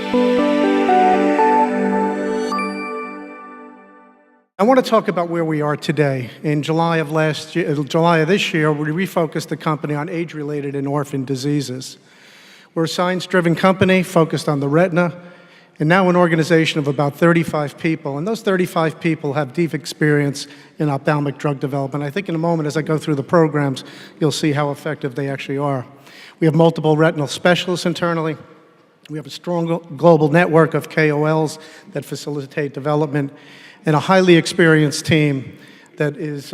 I want to talk about where we are today. In July of this year, we refocused the company on age-related and orphan diseases. We're a science-driven company focused on the retina, and now an organization of about 35 people. And those 35 people have deep experience in ophthalmic drug development. I think in a moment, as I go through the programs, you'll see how effective they actually are. We have multiple retinal specialists internally. We have a strong global network of KOLs that facilitate development, and a highly experienced team that is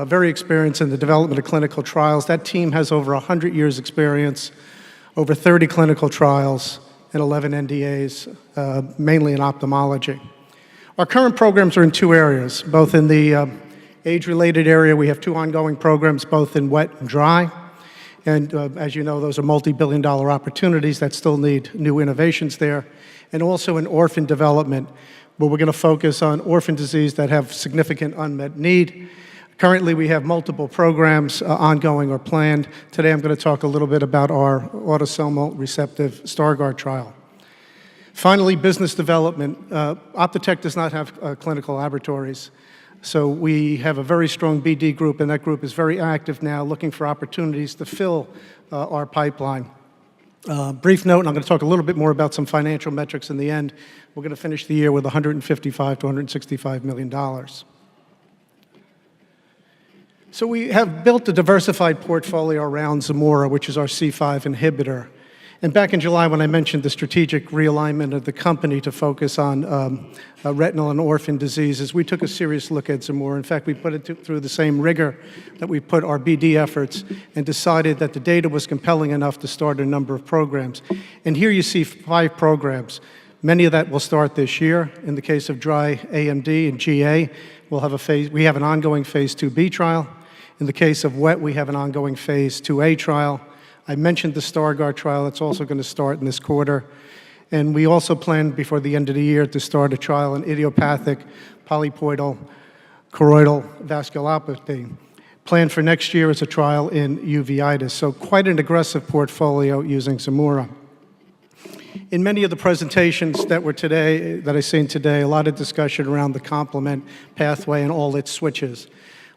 very experienced in the development of clinical trials. That team has over 100 years experience, over 30 clinical trials, and 11 NDAs, mainly in ophthalmology. Our current programs are in two areas. Both in the age-related area, we have two ongoing programs, both in wet and dry. And as you know, those are multi-billion-dollar opportunities that still need new innovations there. And also in orphan development, where we're going to focus on orphan disease that have significant unmet need. Currently, we have multiple programs ongoing or planned. Today, I'm going to talk a little bit about our autosomal receptive Stargardt trial. Finally, business development. Ophthotech does not have clinical laboratories. So we have a very strong BD group, and that group is very active now, looking for opportunities to fill our pipeline. Brief note, and I'm going to talk a little bit more about some financial metrics in the end. We're going to finish the year with $155 to $165 million. So we have built a diversified portfolio around Zimura, which is our C5 inhibitor. And back in July, when I mentioned the strategic realignment of the company to focus on retinal and orphan diseases, we took a serious look at Zimura. In fact, we put it through the same rigor that we put our BD efforts and decided that the data was compelling enough to start a number of programs. And here you see 5 programs. Many of that will start this year. In the case of dry AMD and GA, we have an ongoing Phase IIb trial. In the case of wet, we have an ongoing Phase IIa trial. I mentioned the Stargardt trial. That's also going to start in this quarter. And we also plan before the end of the year to start a trial in idiopathic, polypoidal, choroidal vasculopathy. Planned for next year is a trial in uveitis. So quite an aggressive portfolio using Zimura. In many of the presentations that I've seen today, a lot of discussion around the complement pathway and all its switches.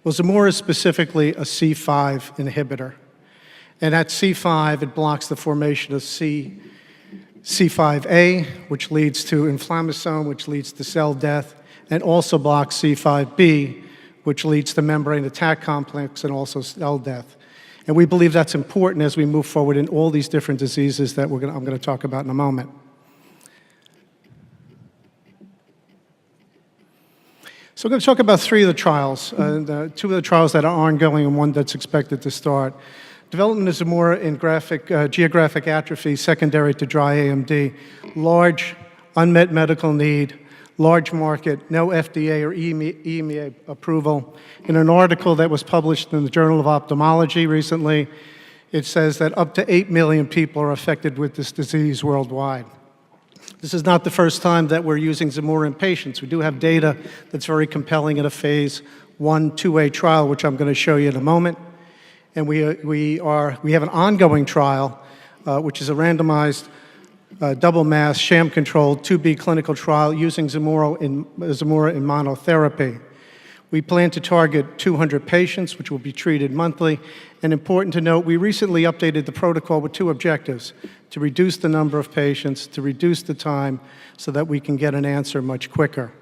Well, Zimura is specifically a C5 inhibitor. And at C5, it blocks the formation of C5a, which leads to inflammasome, which leads to cell death, and also blocks C5b, which leads to membrane attack complex and also cell death. And we believe that's important as we move forward in all these different diseases that I'm going to talk about in a moment. So I'm going to talk about 3 of the trials, 2 of the trials that are ongoing and one that's expected to start. Development of Zimura in geographic atrophy secondary to dry AMD. Large unmet medical need, large market, no FDA or EMA approval. In an article that was published in the Journal of Ophthalmology recently, it says that up to 8 million people are affected with this disease worldwide. This is not the first time that we're using Zimura in patients. We do have data that's very compelling in a Phase I/IIa trial, which I'm going to show you in a moment. And we have an ongoing trial, which is a randomized, double-masked, sham-controlled 2B clinical trial using Zimura in monotherapy. We plan to target 200 patients, which will be treated monthly. And important to note, we recently updated the protocol with 2 objectives: to reduce the number of patients, to reduce the time, so that we can get an answer much quicker.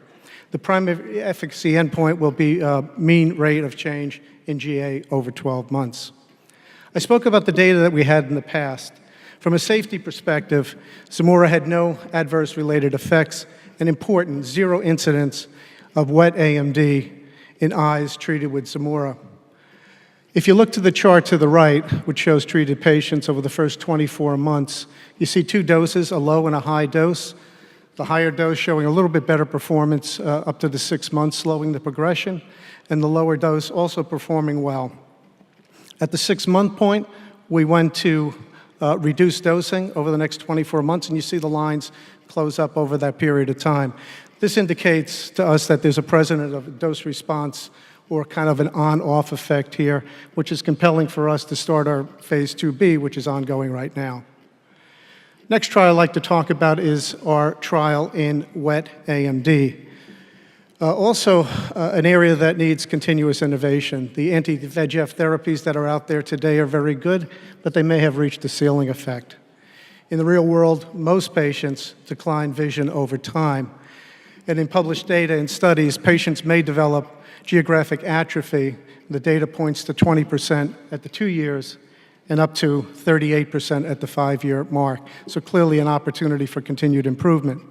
The primary efficacy endpoint will be mean rate of change in GA over 12 months. I spoke about the data that we had in the past. From a safety perspective, Zimura had no adverse related effects, and important, 0 incidents of wet AMD in eyes treated with Zimura. If you look to the chart to the right, which shows treated patients over the first 24 months, you see 2 doses, a low and a high dose. The higher dose showing a little bit better performance up to the 6 months, slowing the progression, and the lower dose also performing well. At the 6-month point, we went to reduced dosing over the next 24 months, and you see the lines close up over that period of time. This indicates to us that there's a presence of dose response or kind of an on-off effect here, which is compelling for us to start our Phase IIb, which is ongoing right now. Next trial I'd like to talk about is our trial in wet AMD. Also, an area that needs continuous innovation. The anti-VEGF therapies that are out there today are very good, but they may have reached a ceiling effect. In the real world, most patients decline vision over time. And in published data and studies, patients may develop geographic atrophy. The data points to 20% at the 2 years and up to 38% at the 5-year mark. So clearly an opportunity for continued improvement.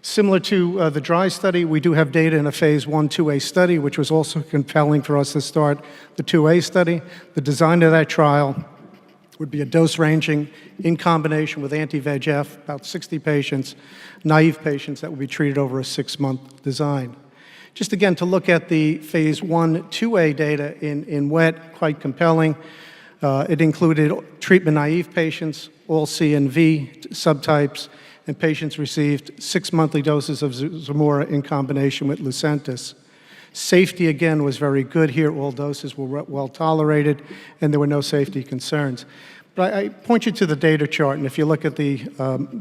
Similar to the dry study, we do have data in a Phase IIa study, which was also compelling for us to start the IIa study. The design of that trial would be a dose ranging in combination with anti-VEGF, about 60 patients, naive patients that would be treated over a 6-month design. Just again, to look at the Phase IIa data in wet, quite compelling. It included treatment-naive patients, all C and V subtypes, and patients received 6 monthly doses of Zimura in combination with Lucentis. Safety, again, was very good here. All doses were well tolerated, and there were no safety concerns. But I point you to the data chart, and if you look at the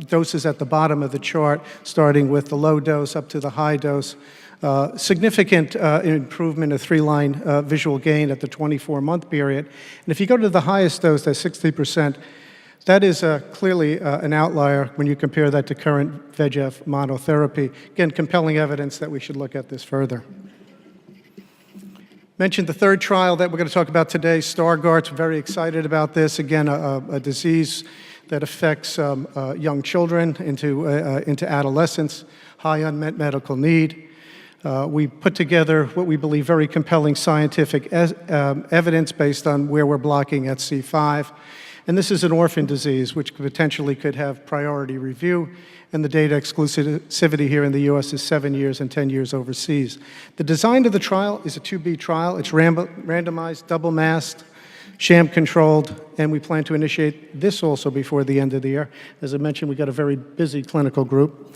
doses at the bottom of the chart, starting with the low dose up to the high dose, significant improvement of 3-line visual gain at the 24-month period. And if you go to the highest dose, that's 60%, that is clearly an outlier when you compare that to current VEGF monotherapy. Again, compelling evidence that we should look at this further. Mentioned the third trial that we're going to talk about today, Stargardt. Very excited about this. Again, a disease that affects young children into adolescence, high unmet medical need. We put together what we believe very compelling scientific evidence based on where we're blocking at C5. And this is an orphan disease, which potentially could have priority review, and the data exclusivity here in the US is 7 years and 10 years overseas. The design of the trial is a IIb trial. It's randomized, double-masked, sham-controlled, and we plan to initiate this also before the end of the year. As I mentioned, we've got a very busy clinical group.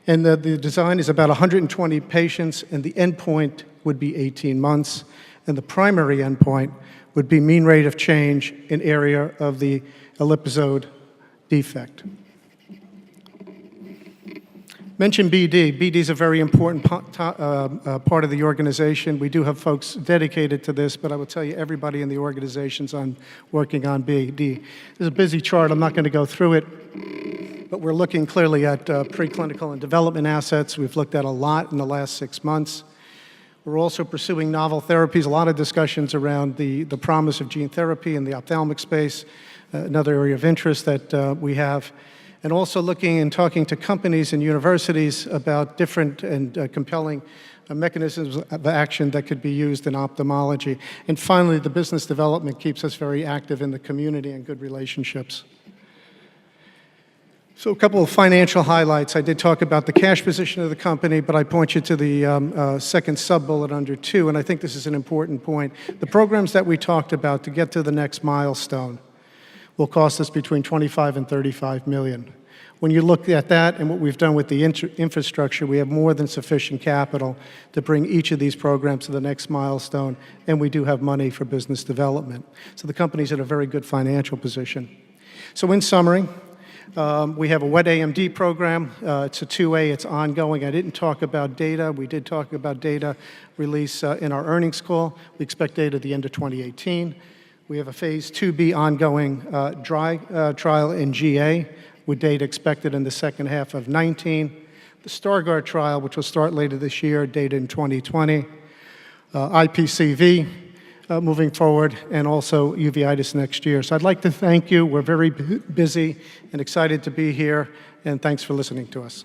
And the design is about 120 patients, and the endpoint would be 18 months, and the primary endpoint would be mean rate of change in area of the ellipsoid defect. Mention BD. BD is a very important part of the organization. We do have folks dedicated to this, but I will tell you, everybody in the organization's working on BD. This is a busy chart. I'm not going to go through it, but we're looking clearly at preclinical and development assets. We've looked at a lot in the last 6 months. We're also pursuing novel therapies, a lot of discussions around the promise of gene therapy in the ophthalmic space, another area of interest that we have, and also looking and talking to companies and universities about different and compelling mechanisms of action that could be used in ophthalmology. And finally, the business development keeps us very active in the community and good relationships. So a couple of financial highlights. I did talk about the cash position of the company, but I point you to the second sub-bullet under 2, and I think this is an important point. The programs that we talked about to get to the next milestone will cost us between $25 and $35 million. When you look at that and what we've done with the infrastructure, we have more than sufficient capital to bring each of these programs to the next milestone, and we do have money for business development. So the company's in a very good financial position. So in summary, we have a wet AMD program. It's a IIa. It's ongoing. I didn't talk about data. We did talk about data release in our earnings call. We expect data at the end of 2018. We have a Phase IIb ongoing dry trial in GA with data expected in the second half of 2019. The Stargardt trial, which will start later this year, data in 2020. IPCV. Moving forward, and also uveitis next year. So I'd like to thank you. We're very busy and excited to be here, and thanks for listening to us.